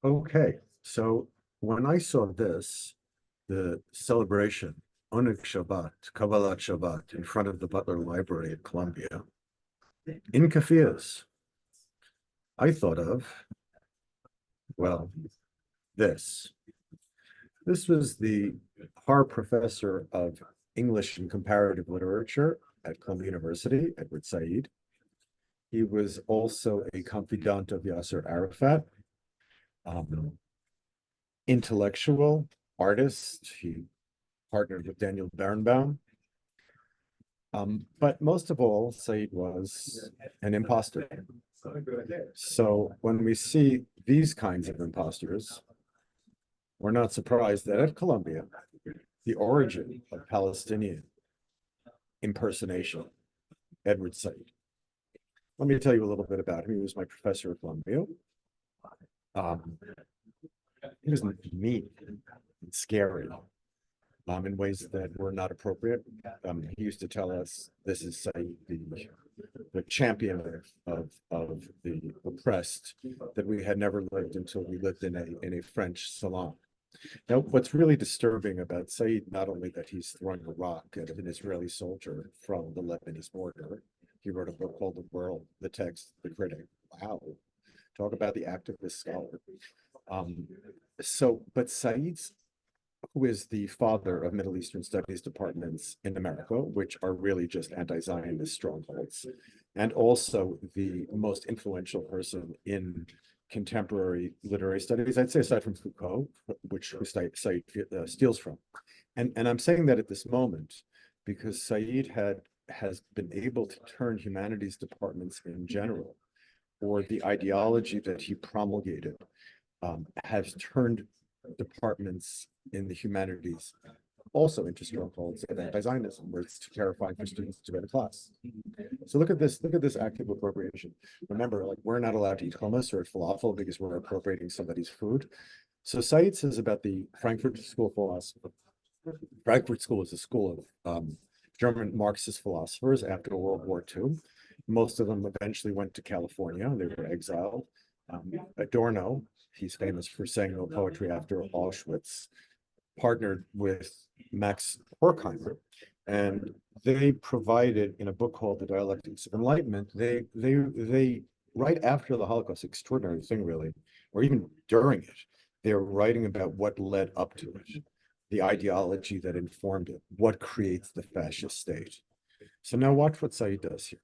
Okay, so when I saw this, the celebration, Oneg Shabbat, Kabbalat Shabbat, in front of the Butler Library at Columbia, in kaffiyehs, I thought of, well, this. This was the Parr Professor of English and Comparative Literature at Columbia University, Edward Said. He was also a confidant of Yasser Arafat, um, intellectual, artist. He partnered with Daniel Barenbaum. But most of all, Said was an imposter. So when we see these kinds of imposters, we're not surprised that at Columbia, the origin of Palestinian impersonation, Edward Said. Let me tell you a little bit about him. He was my professor at Columbia. Um, he was mean and scary in ways that were not appropriate. He used to tell us, this is Said, the champion of the oppressed, that we had never lived until we lived in a French salon. Now, what's really disturbing about Said, not only that he's throwing a rock at an Israeli soldier from the Lebanese border, he wrote a book called The World, the Text, the Critic. Wow. Talk about the activist scholar. But Said's, who is the father of Middle Eastern Studies departments in America, which are really just anti-Zionist strongholds, and also the most influential person in contemporary literary studies, I'd say, aside from Foucault, which Said steals from. And I'm saying that at this moment because Said has been able to turn humanities departments in general, or the ideology that he promulgated, has turned departments in the humanities also into strongholds of anti-Zionism, where it's too terrifying for students to go to class. So look at this active appropriation. Remember, like, we're not allowed to eat hummus or falafel because we're appropriating somebody's food. So Said says about the Frankfurt School of Philosophy. Frankfurt School is a school of German Marxist philosophers after World War II. Most of them eventually went to California. They were exiled. Adorno, he's famous for saying no poetry after Auschwitz, partnered with Max Horkheimer, and they provided, in a book called The Dialectics of Enlightenment, they right after the Holocaust, extraordinary thing really, or even during it, they're writing about what led up to it, the ideology that informed it, what creates the fascist state. So now watch what Said does here.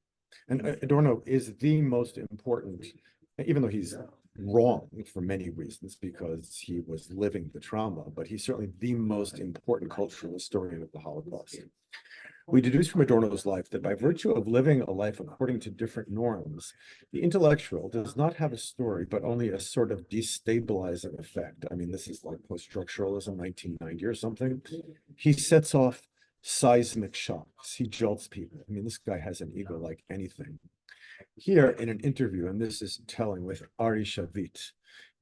And Adorno is the most important, even though he's wrong for many reasons because he was living the trauma, but he's certainly the most important cultural historian of the Holocaust. We deduce from Adorno's life that by virtue of living a life according to different norms, the intellectual does not have a story, but only a sort of destabilizing effect. I mean, this is like post-structuralism, 1990 or something. He sets off seismic shocks. He jolts people. I mean, this guy has an ego like anything. Here in an interview, and this is telling, with Ari Shavit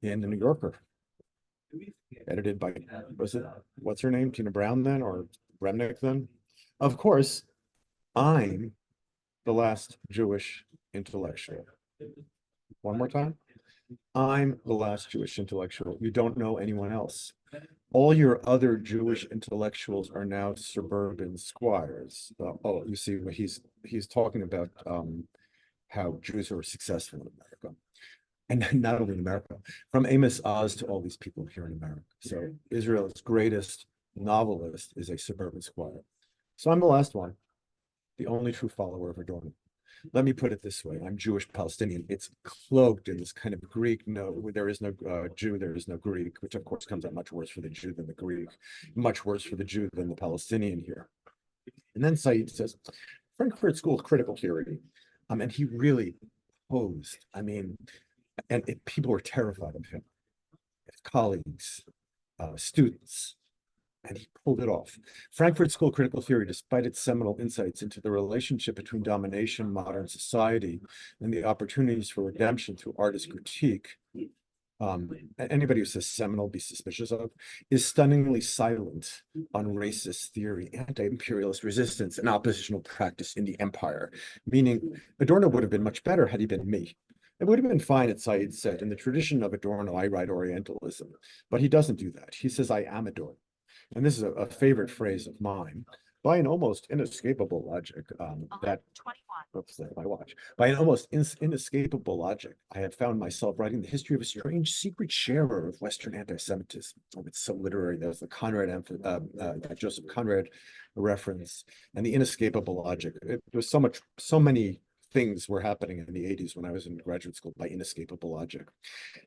in the New Yorker, edited by, what's her name? Tina Brown then, or Remnick then? Of course, I'm the last Jewish intellectual. One more time. I'm the last Jewish intellectual. You don't know anyone else. All your other Jewish intellectuals are now suburban squires. You see, he's talking about how Jews are successful in America. And not only in America, from Amos Oz to all these people here in America. So Israel's greatest novelist is a suburban squire. So I'm the last one, the only true follower of Adorno. Let me put it this way. I'm Jewish Palestinian. It's cloaked in this kind of Greek, no, there is no Jew, there is no Greek, which of course comes out much worse for the Jew than the Greek, much worse for the Jew than the Palestinian here. And then Said says, Frankfurt School of Critical Theory. And he really posed, I mean, people were terrified of him, his colleagues, students, and he pulled it off. Frankfurt School of Critical Theory, despite its seminal insights into the relationship between domination, modern society, and the opportunities for redemption through artist critique, anybody who says seminal, be suspicious of, is stunningly silent on racist theory, anti-imperialist resistance, and oppositional practice in the empire. Meaning, Adorno would have been much better had he been me. It would have been fine, as Said said, in the tradition of Adorno, I write Orientalism, but he doesn't do that. He says, I am Adorno. And this is a favorite phrase of mine, by an almost inescapable logic that, oops, that's my watch. By an almost inescapable logic, I have found myself writing the history of a strange secret sharer of Western anti-Semitism. Oh, it's so literary. There's the Joseph Conrad reference, and the inescapable logic. It was so many things were happening in the 80s when I was in graduate school by inescapable logic.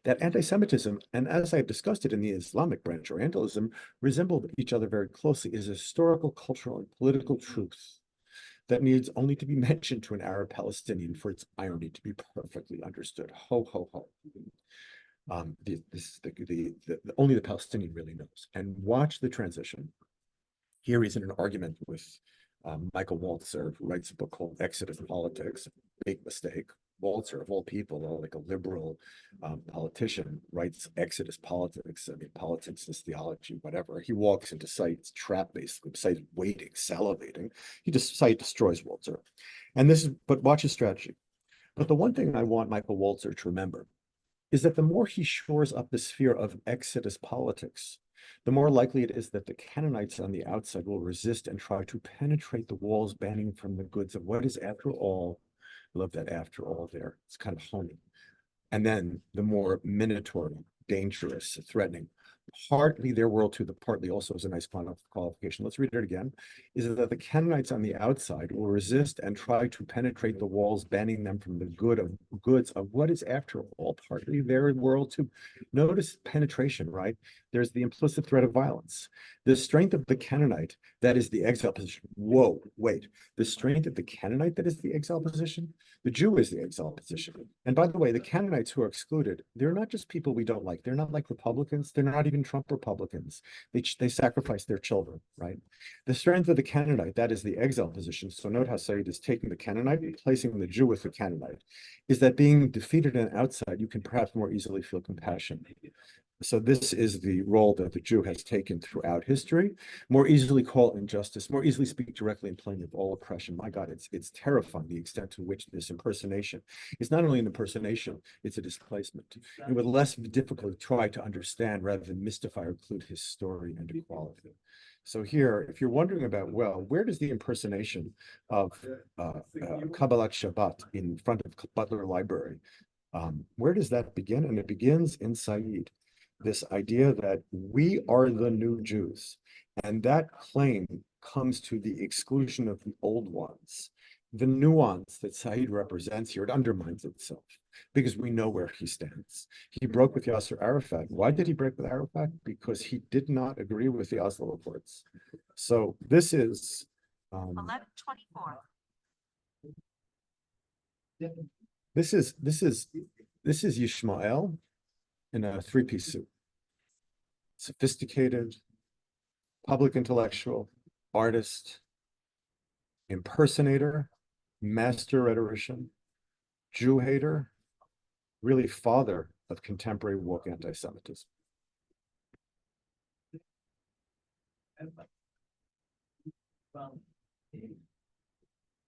That anti-Semitism, and as I've discussed it in the Islamic branch, Orientalism, resembled each other very closely, is a historical, cultural, and political truth that needs only to be mentioned to an Arab Palestinian for its irony to be perfectly understood. Ho, ho, ho. Only the Palestinian really knows. And watch the transition. Here he's in an argument with Michael Walzer, who writes a book called Exodus Politics. Big mistake. Walzer, of all people, like a liberal politician, writes Exodus Politics. I mean, politics is theology, whatever. He walks into Said's trap, basically. Said's waiting, salivating. Said destroys Walzer. But watch his strategy. But the one thing I want Michael Walzer to remember is that the more he shores up the sphere of Exodus politics, the more likely it is that the Canaanites on the outside will resist and try to penetrate the walls banning from the goods of what is, after all, I love that after all there, it's kind of homey. And then the more minatory, dangerous, threatening, partly their world too, but partly also is a nice qualification. Let's read it again. Is that the Canaanites on the outside will resist and try to penetrate the walls, banning them from the goods of what is, after all, partly their world too. Notice penetration, right? There's the implicit threat of violence. The strength of the Canaanite, that is the exile position. Whoa, wait. The strength of the Canaanite, that is the exile position? The Jew is the exile position. And by the way, the Canaanites who are excluded, they're not just people we don't like. They're not like Republicans. They're not even Trump Republicans. They sacrifice their children, right? The strength of the Canaanite, that is the exile position. So note how Said is taking the Canaanite, replacing the Jew with the Canaanite, is that being defeated and outside, you can perhaps more easily feel compassion. So this is the role that the Jew has taken throughout history, more easily call injustice, more easily speak directly in plain of all oppression. My God, it's terrifying the extent to which this impersonation is not only an impersonation, it's a displacement. And with less difficulty try to understand rather than mystify or include his story and equality. So here, if you're wondering about, well, where does the impersonation of kabbalat Shabbat in front of Butler Library, where does that begin? And it begins in Said. This idea that we are the new Jews. And that claim comes to the exclusion of the old ones. The nuance that Said represents here, it undermines itself because we know where he stands. He broke with Yasser Arafat. Why did he break with Arafat? Because he did not agree with the Oslo Accords. So this is 1124. This is Yishmael in a three-piece suit. Sophisticated, public intellectual, artist, impersonator, master rhetorician, Jew hater, really father of contemporary woke anti-Semitism.